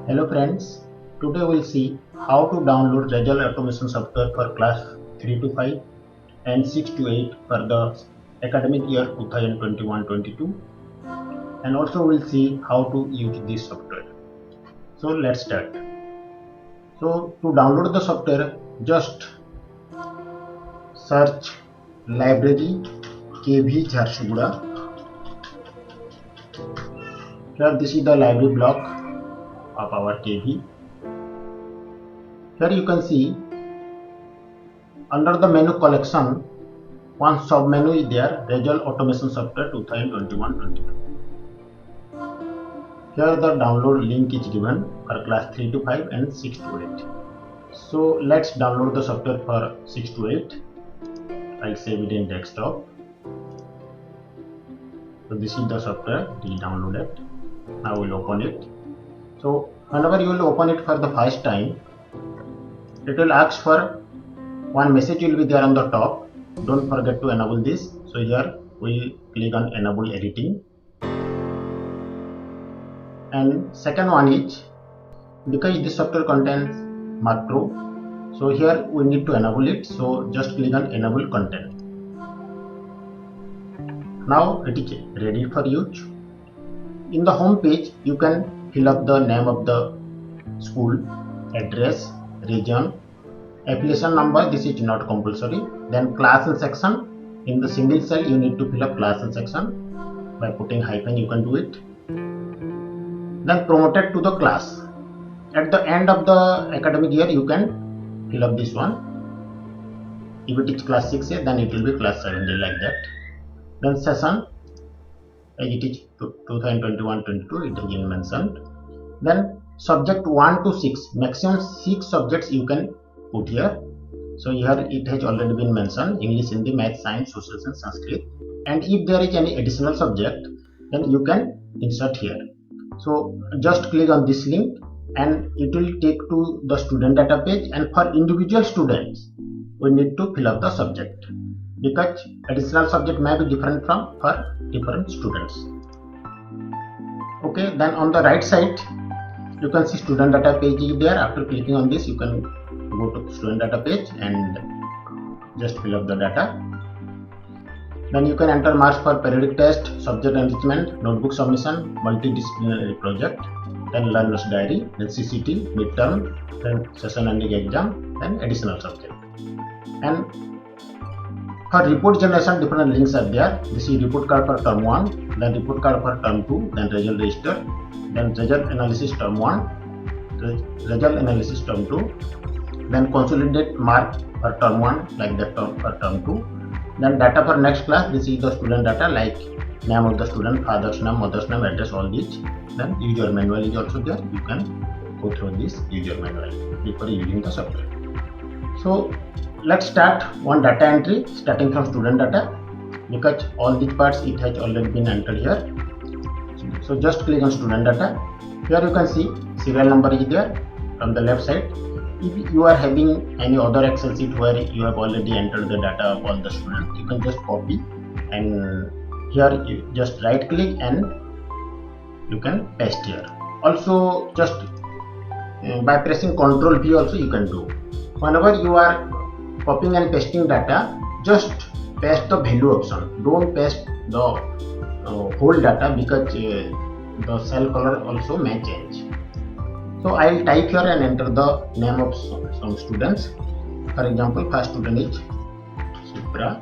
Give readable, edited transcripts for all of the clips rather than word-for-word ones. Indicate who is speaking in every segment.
Speaker 1: Hello friends, today we'll see how to download Result Automation software for class 3 to 5 and 6 to 8 for the academic year 2021-22, and also we'll see how to use this software. So let's start. So to download the software, just search library KV Jharsuguda. Here this is the library block of our KV. Here you can see under the menu collection, one sub menu is there, Result Automation Software 2021-22. Here the download link is given for class 3 to 5 and 6 to 8. So let's download the software for 6 to 8. I'll save it in desktop. So this is the software we downloaded. Now we'll open it. So whenever you will open it for the first time, it will ask for one message will be there on the top. Don't forget to enable this. So here we click on enable editing. And second one is, because this software contains macro, so here we need to enable it. So just click on enable content. Now it is ready for use. In the home page, you can fill up the name of the school, address, region, affiliation number. This is not compulsory. Then class and section. In the single cell, you need to fill up class and section by putting hyphen. You can do it. Then promoted to the class. At the end of the academic year, you can fill up this one. If it is class 6, then it will be class 7, like that. Then session, as it is 2021-22, it has been mentioned. Then subject 1 to 6, maximum 6 subjects you can put here. So here it has already been mentioned, English, Hindi, Math, Science, Social Science, Sanskrit. And if there is any additional subject, then you can insert here. So just click on this link and it will take to the student data page, and for individual students we need to fill up the subject, because additional subject may be different from for different students. Okay, then on the right side you can see student data page is there. After clicking on this, you can go to student data page and just fill up the data. Then you can enter marks for periodic test, subject enrichment, notebook submission, multidisciplinary project, then learner's diary, then CCT, midterm, then session ending exam, then additional subject. And for report generation, different links are there. This is report card for term 1, then report card for term 2, then result register, then result analysis term 1, result analysis term 2, then consolidate mark for term 1, like that for term 2. Then data for next class, this is the student data, like name of the student, father's name, mother's name, address, all these. Then user manual is also there. You can go through this user manual before using the software. So let's start one data entry starting from student data, because all these parts it has already been entered here. So just click on student data. Here you can see serial number is there from the left side. If you are having any other Excel sheet where you have already entered the data of all the students, you can just copy, and here you just right click and you can paste here. Also just by pressing Ctrl V also you can do. Whenever you are copying and pasting data, just paste the value option. Don't paste the whole data, because the cell color also may change. So I will type here and enter the name of some students. For example, first student is Supra.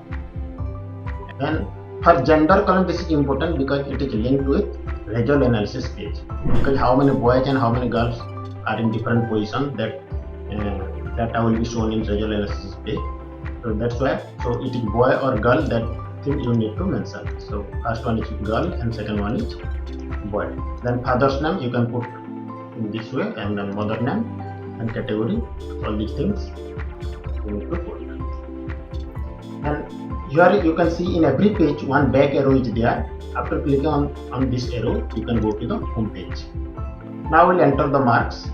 Speaker 1: Then for gender column, this is important because it is linked with result analysis page. Because how many boys and how many girls are in different positions, that data will be shown in result analysis page. So that's why. So it is boy or girl, that thing you need to mention. So first one is girl and second one is boy. Then father's name you can put in this way, and then mother name and category, all these things you need to put. And here you can see in every page one back arrow is there. After clicking on this arrow, you can go to the home page. Now we'll enter the marks.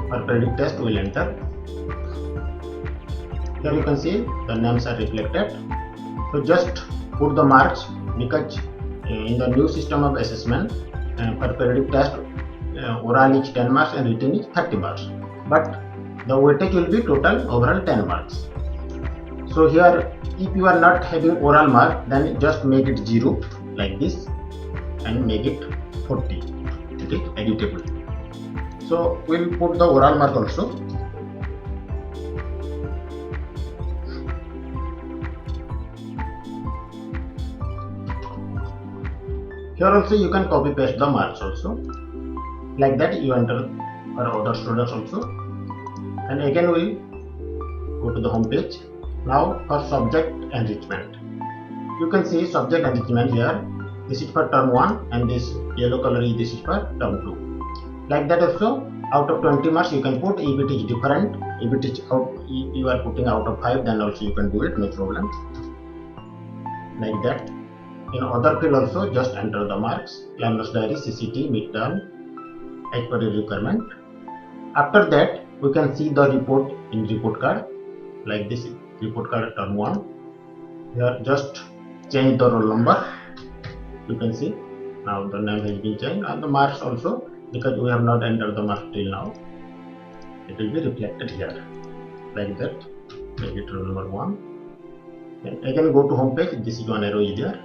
Speaker 1: For periodic test we'll enter. Here you can see the names are reflected. So just put the marks, because in the new system of assessment for periodic test oral is 10 marks and written is 30 marks, but the weightage will be total overall 10 marks. So here, if you are not having oral mark, then just make it 0 like this and make it 40. It is editable. So we'll put the oral mark also. Here also you can copy paste the marks also. Like that you enter for other students also. And again we'll go to the home page. Now for subject enrichment. You can see subject enrichment here. This is for term 1 and this yellow color this is for term 2. Like that also, out of 20 marks you can put. If it is different, if it is out, if you are putting out of 5, then also you can do it, no problem. Like that. In other field also, just enter the marks, Clamorous Diary, CCT, midterm, as per the requirement. After that, we can see the report in report card, like this report card term 1. Here just change the roll number. You can see now the name has been changed, and the marks also, because we have not entered the marks till now, it will be reflected here, like that. Make it roll number 1. Then again go to home page. This is one arrow is there.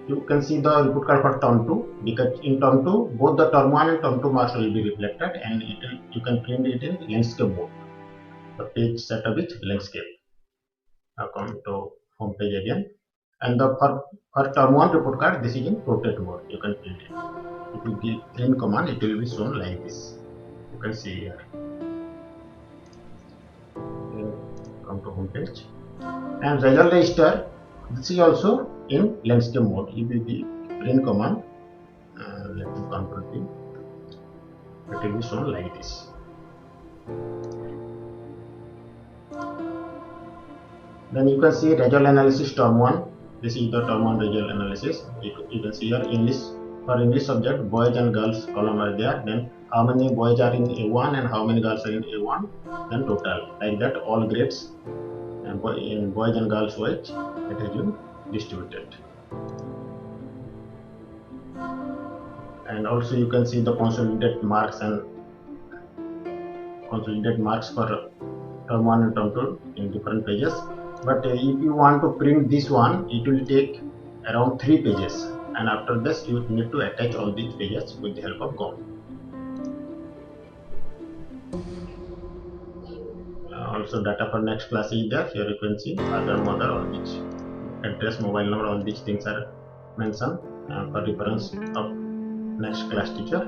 Speaker 1: You can see the report card for term 2, because in term 2 both the term 1 and term 2 marks will be reflected, and you can print it in landscape mode. The page setup is landscape. Now come to home page again, and the for term 1 report card, this is in portrait mode. You can print it. If you give print command, it will be shown like this. You can see here. Then come to home page, and result register. This is also in landscape mode. If you give print command, let me control P, it will be shown like this. Then you can see result analysis term 1. This is the term 1 result analysis. You can see here English, for English subject, boys and girls column are there. Then how many boys are in A1 and how many girls are in A1. Then total, like that, all grades and in boys and girls wise it has been distributed. And also you can see the consolidated marks and consolidated marks for term 1 and term 2 in different pages. But if you want to print this one, it will take around 3 pages, and after this you need to attach all these pages with the help of GOM. Also data for next class is there. Here you can see father, mother, all which address, mobile number, all these things are mentioned for reference of next class teacher,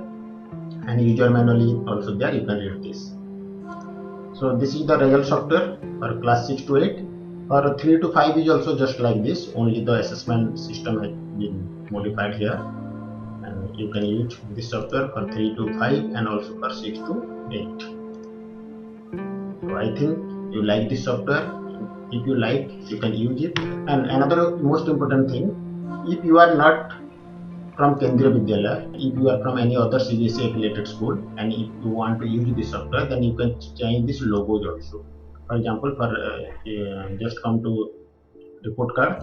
Speaker 1: and user manual is also there. You can read this. So this is the result software for class 6 to 8. For 3 to 5 is also just like this, only the assessment system has been modified here, and you can use this software for 3 to 5 and also for 6 to 8. So I think you like this software. If you like, you can use it. And another most important thing, if you are not from Kendriya Vidyalaya, if you are from any other CBSE affiliated school, and if you want to use this software, then you can change this logos also. For example, for just come to report card,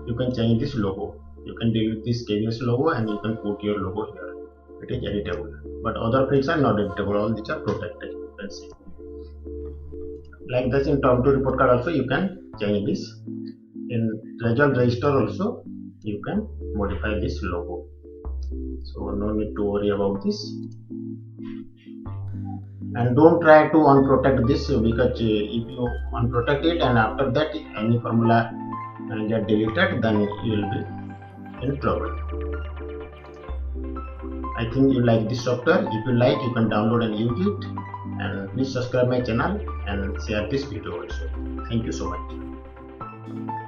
Speaker 1: you can change this logo. You can delete this KVS logo and you can put your logo here. It is editable, but other fields are not editable. All these are protected. You can see. Like this in term 2 report card also you can change this. In result register also you can modify this logo. So no need to worry about this. And don't try to unprotect this, because if you unprotect it and after that any formula get deleted, then you will be in trouble. I think you like this software. If you like, you can download and use it. And please subscribe my channel and share this video also. Thank you so much.